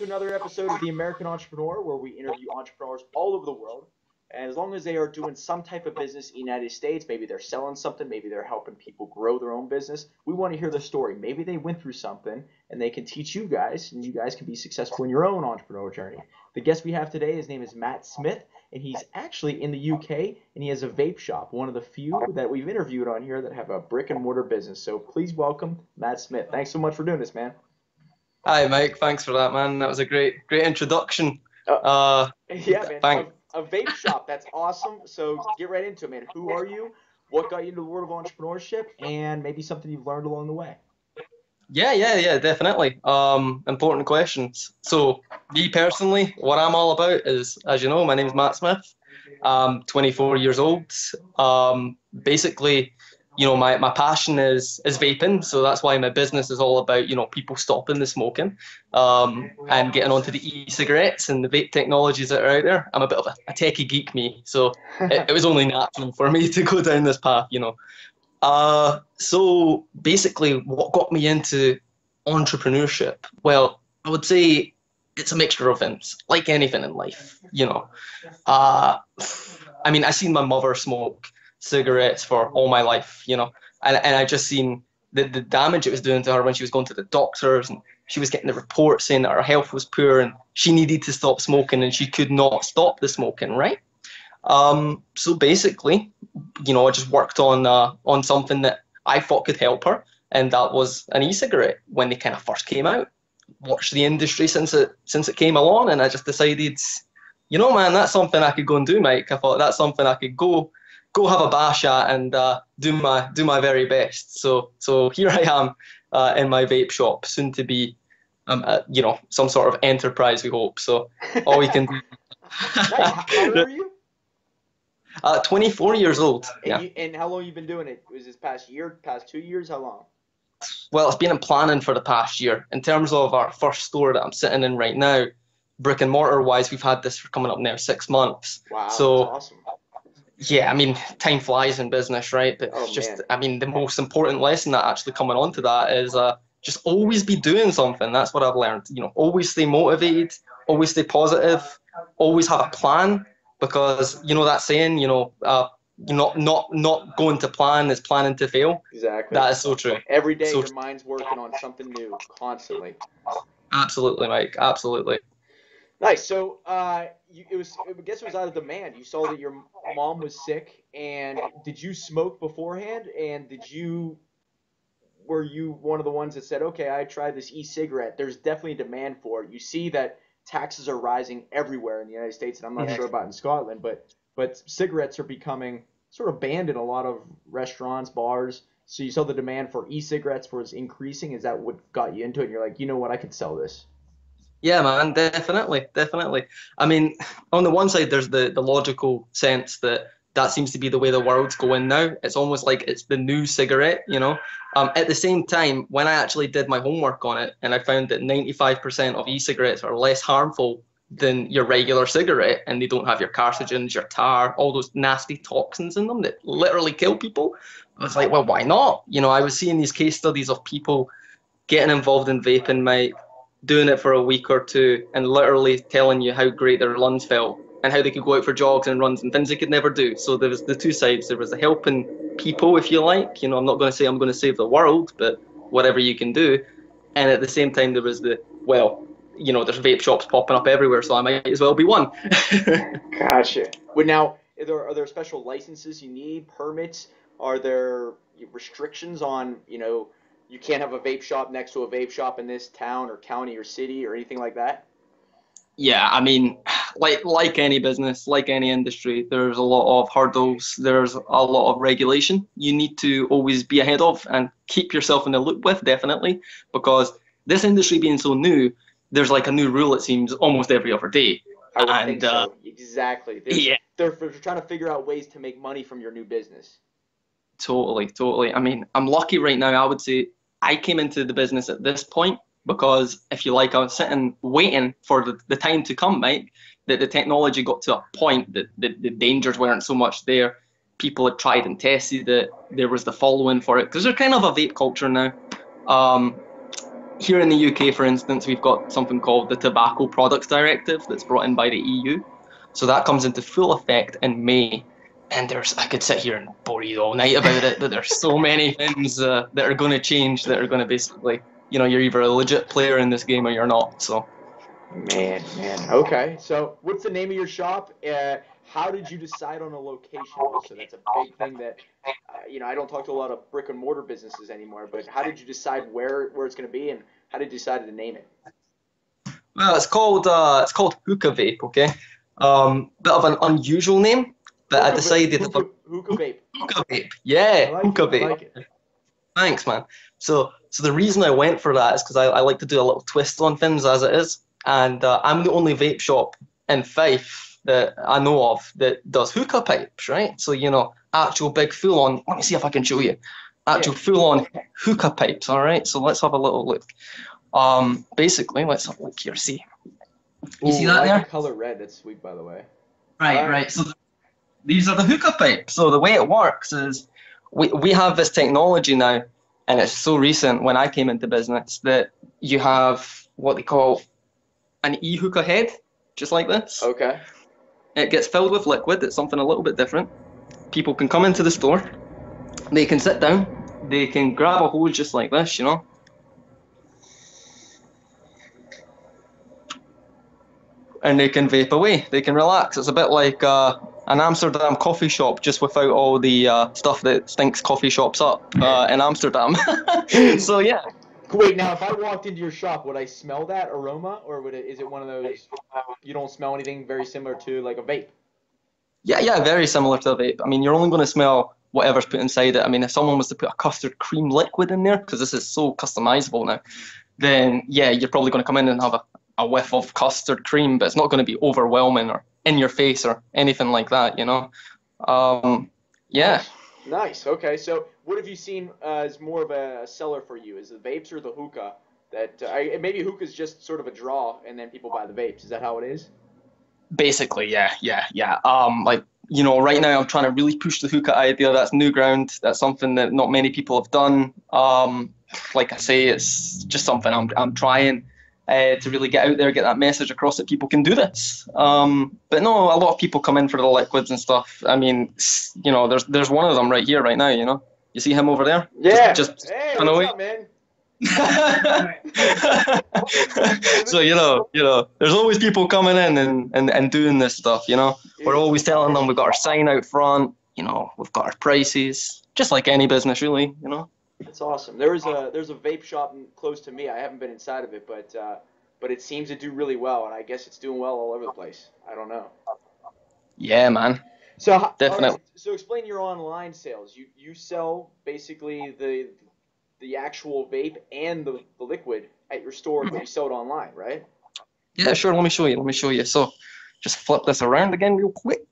another episode of the American Entrepreneur, where we interview entrepreneurs all over the world. And as long as they are doing some type of business in the United States, maybe they're selling something, maybe they're helping people grow their own business, we want to hear their story. Maybe they went through something and they can teach you guys, and you guys can be successful in your own entrepreneurial journey. The guest we have today, his name is Matt Smith, and he's actually in the UK, and he has a vape shop, one of the few that we've interviewed on here that have a brick and mortar business. So please welcome Matt Smith. Thanks so much for doing this, man. Hi, Mike. Thanks for that, man. That was a great introduction. Yeah, man. Thanks. A vape shop. That's awesome. So get right into it, man. Who are you? What got you into the world of entrepreneurship? And maybe something you've learned along the way. Yeah, definitely. Important questions. So, me personally, what I'm all about is, as you know, my name is Matt Smith. I'm 24 years old. Basically, you know, my passion is vaping, so that's why my business is all about, you know, people stopping the smoking, and getting onto the e-cigarettes and the vape technologies that are out there. I'm a bit of a techie geek, me, so it was only natural for me to go down this path, you know. So basically, what got me into entrepreneurship? Well, I would say it's a mixture of things, like anything in life, you know. I mean, I seen my mother smoke cigarettes for all my life, you know, and I just seen the damage it was doing to her when she was going to the doctors, and she was getting the report saying that her health was poor and she needed to stop smoking and she could not stop the smoking, right? So basically, you know, I just worked on something that I thought could help her, and that was an e-cigarette when they kind of first came out. Watched the industry since it came along, and I just decided, you know, man, that's something I could go and do, Mike. I thought that's something I could go have a bash at and do my very best. So here I am in my vape shop, soon to be, you know, some sort of enterprise, we hope. So all we can do. How old are you? 24 years old. And, Yeah. And how long you been doing it? Was this past year, past 2 years? How long? Well, it's been in planning for the past year. In terms of our first store that I'm sitting in right now, brick and mortar wise, we've had this for coming up now 6 months. Wow, so that's awesome. Yeah, I mean, time flies in business, right? But it's just, man. I mean, the most important lesson that actually coming on to that is just always be doing something. That's what I've learned. You know, always stay motivated, always stay positive, always have a plan, because, you know, that saying, you know, not going to plan is planning to fail. Exactly. That is so true. Every day your mind's working on something new, constantly. Absolutely, Mike. Absolutely. Nice. So, I guess it was out of demand. You saw that your mom was sick, and did you smoke beforehand? And were you one of the ones that said, okay, I tried this e-cigarette. There's definitely demand for it. You see that taxes are rising everywhere in the United States, and I'm not sure about in Scotland, but cigarettes are becoming sort of banned in a lot of restaurants, bars. So you saw the demand for e-cigarettes was increasing. Is that what got you into it? And you're like, you know what, I could sell this. Yeah, man, definitely. I mean, on the one side, there's the logical sense that seems to be the way the world's going now. It's almost like it's the new cigarette, you know. At the same time, when I actually did my homework on it, and I found that 95% of e-cigarettes are less harmful than your regular cigarette, and they don't have your carcinogens, your tar, all those nasty toxins in them that literally kill people, I was like, well, why not? You know, I was seeing these case studies of people getting involved in vaping, Mike, doing it for a week or two, and literally telling you how great their lungs felt and how they could go out for jogs and runs and things they could never do. So there was the two sides. There was the helping people, if you like. You know, I'm not going to say I'm going to save the world, but whatever you can do. And at the same time, there was the, well, you know, there's vape shops popping up everywhere, so I might as well be one. Gotcha. Well, now, are there special licenses you need, permits? Are there restrictions on, you know, you can't have a vape shop next to a vape shop in this town or county or city or anything like that? Yeah, I mean, like any business, like any industry, there's a lot of hurdles. There's a lot of regulation you need to always be ahead of and keep yourself in the loop with, definitely, because this industry being so new, there's like a new rule, it seems, almost every other day. I would think so. Exactly. Yeah. They're trying to figure out ways to make money from your new business. Totally. I mean, I'm lucky right now. I would say I came into the business at this point because, if you like, I was sitting waiting for the time to come, Mike, that the technology got to a point that the dangers weren't so much there. People had tried and tested it. There was the following for it, because there's kind of a vape culture now. here in the UK, for instance, we've got something called the Tobacco Products Directive that's brought in by the EU. So that comes into full effect in May. And I could sit here and bore you all night about it, but there's so many things that are going to change, that are going to basically, you're either a legit player in this game or you're not. So, Man. Okay. So, what's the name of your shop? How did you decide on a location? Also, that's a big thing that, I don't talk to a lot of brick and mortar businesses anymore. But how did you decide where it's going to be, and how did you decide to name it? well, it's called Hookah Vape. Okay, bit of an unusual name, but I decided Hookah Vape. Hookah Vape. Yeah, Hookah Vape. I like it. Thanks, man. So the reason I went for that is because I like to do a little twist on things as it is, and I'm the only vape shop in Fife that I know of that does hookah pipes, right? So actual big full on. Let me see if I can show you. Actual full on hookah pipes. All right. So let's have a little look. Basically, let's have a look here. See. You see that there? The color red. That's sweet, by the way. Right. So these are the hookah pipes. So the way it works is we have this technology now, and it's so recent when I came into business, that you have what they call an e-hookah head, just like this. Okay. It gets filled with liquid. It's something a little bit different. People can come into the store. They can sit down. They can grab a hose just like this, and they can vape away. They can relax. It's a bit like an Amsterdam coffee shop, just without all the stuff that stinks coffee shops up in Amsterdam. So yeah. Wait, now if I walked into your shop, would I smell that aroma, or is it one of those you don't smell anything, very similar to like a vape? Yeah, very similar to a vape. I mean, you're only going to smell whatever's put inside it. I mean, if someone was to put a custard cream liquid in there, because this is so customizable now, then yeah, you're probably going to come in and have a whiff of custard cream, but it's not going to be overwhelming or in your face or anything like that, Yeah. Nice. Okay. So, what have you seen as more of a seller for you? Is it the vapes or the hookah? That maybe hookah is just sort of a draw, and then people buy the vapes. Is that how it is? Basically, yeah. Right now I'm trying to really push the hookah idea. That's new ground. That's something that not many people have done. Like I say, it's just something I'm trying to really get out there, get that message across that people can do this. But no, a lot of people come in for the liquids and stuff. I mean, there's one of them right here, right now. You see him over there? Yeah. Just hey, what's up, man? So there's always people coming in and doing this stuff. We're always telling them we've got our sign out front. We've got our prices, just like any business, really. That's awesome. There's a vape shop close to me. I haven't been inside of it, but it seems to do really well, and I guess it's doing well all over the place. I don't know. Yeah, man. So definitely. Right, so explain your online sales. You sell basically the actual vape and the liquid at your store, but you sell it online, right? Yeah, sure. Let me show you. So just flip this around again real quick.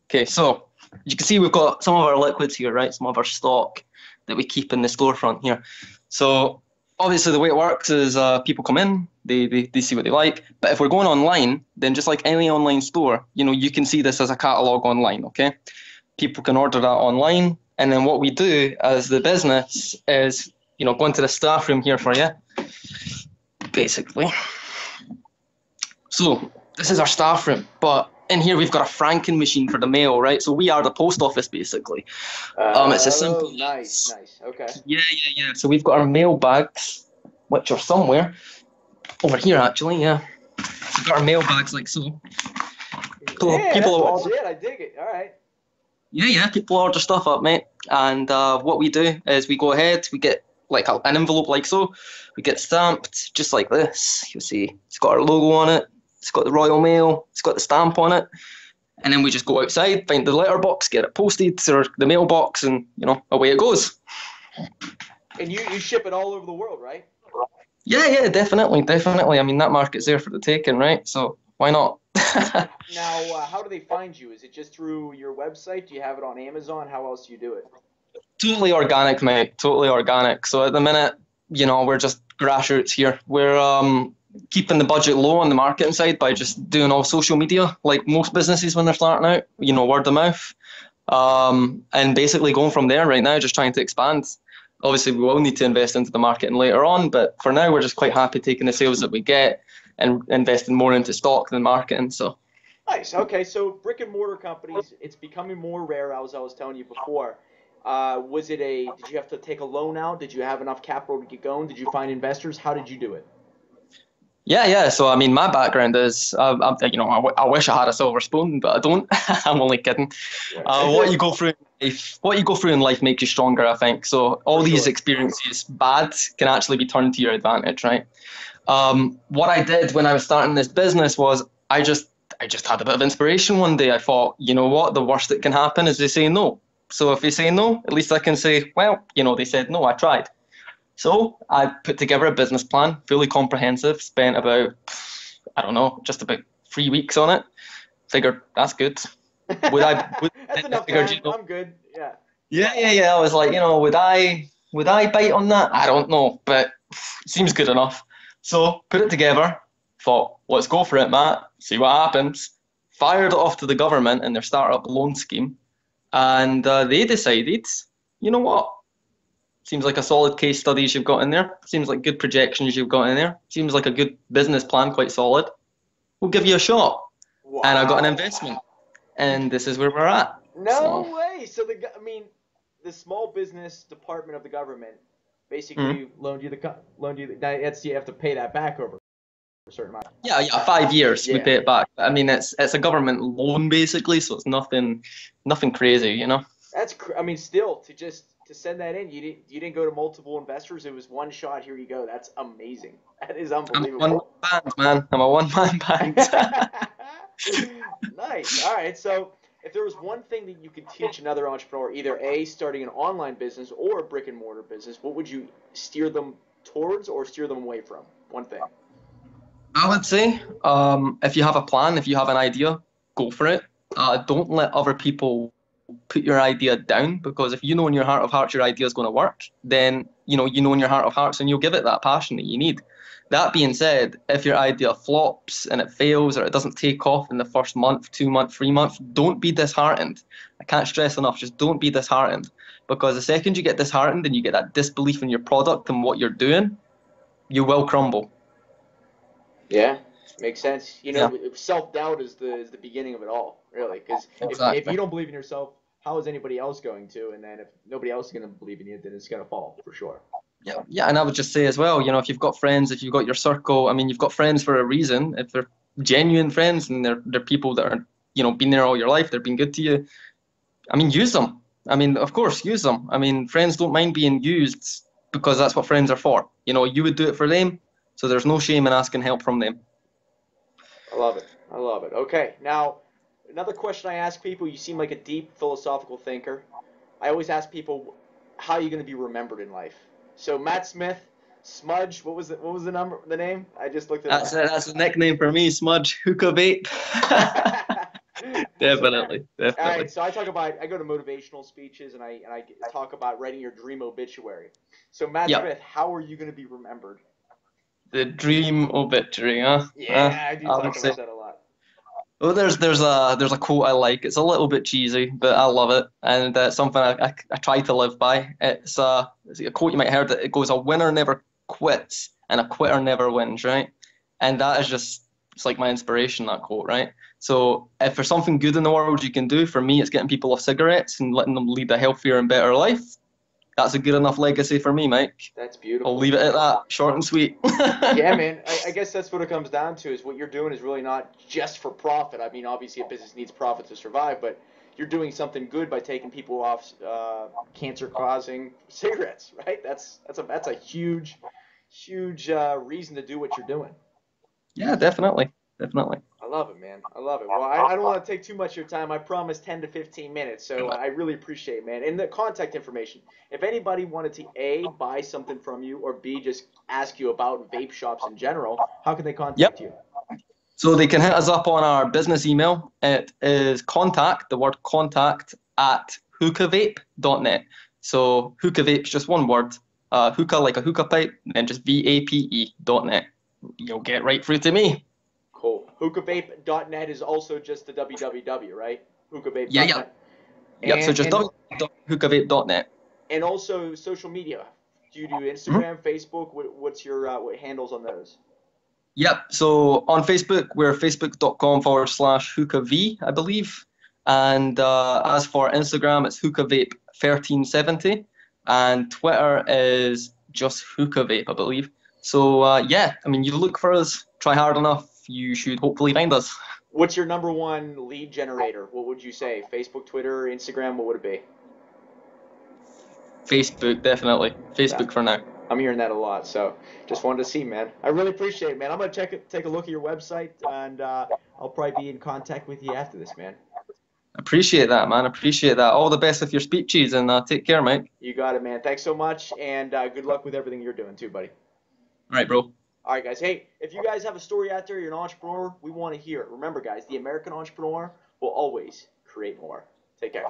Okay, so you can see we've got some of our liquids here, right? Some of our stock that we keep in the storefront here. So obviously the way it works is people come in, they see what they like. But if we're going online, then just like any online store, you can see this as a catalog online, okay? People can order that online. And then what we do as the business is, go into the staff room here for you, basically. So this is our staff room, but in here we've got a franking machine for the mail, right? So we are the post office, basically. It's a simple. Nice. Okay. Yeah. So we've got our mail bags, which are somewhere over here, actually. Yeah. We've got our mail bags like so. I dig it. All right. Yeah. People order stuff up, mate. And what we do is we go ahead, we get like an envelope like so. We get stamped just like this. You'll see it's got our logo on it. It's got the Royal Mail. It's got the stamp on it. And then we just go outside, find the letterbox, get it posted to the mailbox, and away it goes. And you ship it all over the world, right? Yeah, definitely. I mean, that market's there for the taking, right? So why not? Now, how do they find you? Is it just through your website? Do you have it on Amazon? How else do you do it? Totally organic, mate. Totally organic. So at the minute, we're just grassroots here. We're keeping the budget low on the marketing side by just doing all social media, like most businesses when they're starting out, word of mouth, and basically going from there right now, just trying to expand. Obviously, we will need to invest into the marketing later on, but for now, we're just quite happy taking the sales that we get and investing more into stock than marketing. So, Nice. Okay, so brick and mortar companies, it's becoming more rare, as I was telling you before. Did you have to take a loan out? Did you have enough capital to get going? Did you find investors? How did you do it? yeah. So, I mean, my background is, I wish I had a silver spoon, but I don't. I'm only kidding. What Right. you go through what you go through in life makes you stronger, I think. So, all For these sure. experiences, bad, can actually be turned to your advantage, right? What I did when I was starting this business was I just had a bit of inspiration one day. I thought, you know what, the worst that can happen is they say no. So if they say no, at least I can say, well, they said no, I tried. So I put together a business plan, fully comprehensive, spent about, I don't know, just about 3 weeks on it. Figured that's good. That's I enough figured, time. I'm good. Yeah. yeah. I was like, would I bite on that? I don't know, but seems good enough. So put it together, thought, let's go for it, Matt, see what happens. Fired it off to the government and their startup loan scheme. And they decided, you know what? Seems like a solid case studies you've got in there. Seems like good projections you've got in there. Seems like a good business plan, quite solid. We'll give you a shot. And I got an Wow. investment. And this is where we're at. So, No way. So the small business department of the government mm. basically loaned you. That's you have to pay that back over a certain amount. Yeah, 5 years we Yeah. pay it back. I mean, it's a government loan basically, so it's nothing crazy. I mean, still to send that in, you didn't go to multiple investors. It was one shot. Here you go. That's amazing. That is I'm a one-man unbelievable. band, man. I'm a one-man band. Nice. All right. So, if there was one thing that you could teach another entrepreneur, either A, starting an online business or a brick and mortar business, what would you steer them towards or steer them away from? One thing. I would say, if you have a plan, if you have an idea, go for it. Don't let other people put your idea down, because if you know in your heart of hearts your idea is going to work, then you know in your heart of hearts, and you'll give it that passion that you need. That being said, if your idea flops and it fails or it doesn't take off in the first month, 2 month, 3 months, don't be disheartened. I can't stress enough, just don't be disheartened, because the second you get disheartened and you get that disbelief in your product and what you're doing, you will crumble. Yeah, makes sense. Yeah, Self doubt is the beginning of it all, really. Because if exactly. you don't believe in yourself, how is anybody else going to? And then if nobody else is going to believe in you, then it's going to fall for sure. Yeah, and I would just say as well, if you've got friends, if you've got your circle, I mean, you've got friends for a reason. If they're genuine friends and they're people that are, been there all your life, they're being good to you. I mean, use them. I mean, of course, use them. I mean, friends don't mind being used, because that's what friends are for. You would do it for them, so there's no shame in asking help from them. I love it. I love it. Okay, now another question I ask people. You seem like a deep philosophical thinker. I always ask people, how are you going to be remembered in life? So Matt Smith, Smudge. What was the name? I just looked it up. That's a nickname for me, Smudge. Hookah Vape. So, Definitely, all definitely. right, so I go to motivational speeches and I talk about writing your dream obituary. So Matt Yeah, Smith, how are you going to be remembered? the dream obituary, huh? Yeah, I do I talk would say. about that a lot. Oh, there's a quote I like. It's a little bit cheesy, but I love it, and something I try to live by. It's a quote you might have heard. It goes, "A winner never quits, and a quitter never wins." Right, and that is just, it's like my inspiration. That quote, right? So if there's something good in the world you can do, for me, it's getting people off cigarettes and letting them lead a healthier and better life. That's a good enough legacy for me, Mike. That's I'll beautiful. leave it at that, short and sweet. Yeah, man. I guess that's what it comes down to is what you're doing is really not just for profit. I mean, obviously a business needs profit to survive, but you're doing something good by taking people off cancer-causing cigarettes, right? That's a huge reason to do what you're doing. Yeah, definitely, definitely. I love it, man. I love it. Well, I don't want to take too much of your time. I promise 10 to 15 minutes, so I really appreciate it, man. And the contact information. If anybody wanted to A, buy something from you, or B, just ask you about vape shops in general, how can they contact Yep. you? So they can hit us up on our business email. It is the word contact, at hookahvape.net. So hookah vape's just one word. Hookah like a hookah pipe, and then just VAPE.net. You'll get right through to me. Cool. Hookahvape.net is also just the www, right? Yeah, yeah. Hookahvape.net. Yep, so And just and www.hookahvape.net. And also social media. Do you do Mhm. Instagram, Facebook? What's your what handles on those? Yep. So on Facebook, we're facebook.com/hookahv, I believe. And as for Instagram, it's Hookah Vape 1370. And Twitter is just Hookah Vape, I believe. So yeah, I mean, you look for us, try hard enough, you should hopefully find us. What's your number one lead generator? What would you say? Facebook, Twitter, Instagram? What would it be? Facebook, definitely. Yeah, Facebook for now. I'm hearing that a lot. So just wanted to see, man. I really appreciate it, man. I'm gonna take a look at your website, and I'll probably be in contact with you after this, man. Appreciate that, man. Appreciate that. All the best with your speeches and take care, mate. You got it, man. Thanks so much, and good luck with everything you're doing too, buddy. All right, bro. All right, guys. Hey, if you guys have a story out there, you're an entrepreneur, we want to hear it. Remember, guys, the American entrepreneur will always create more. Take care.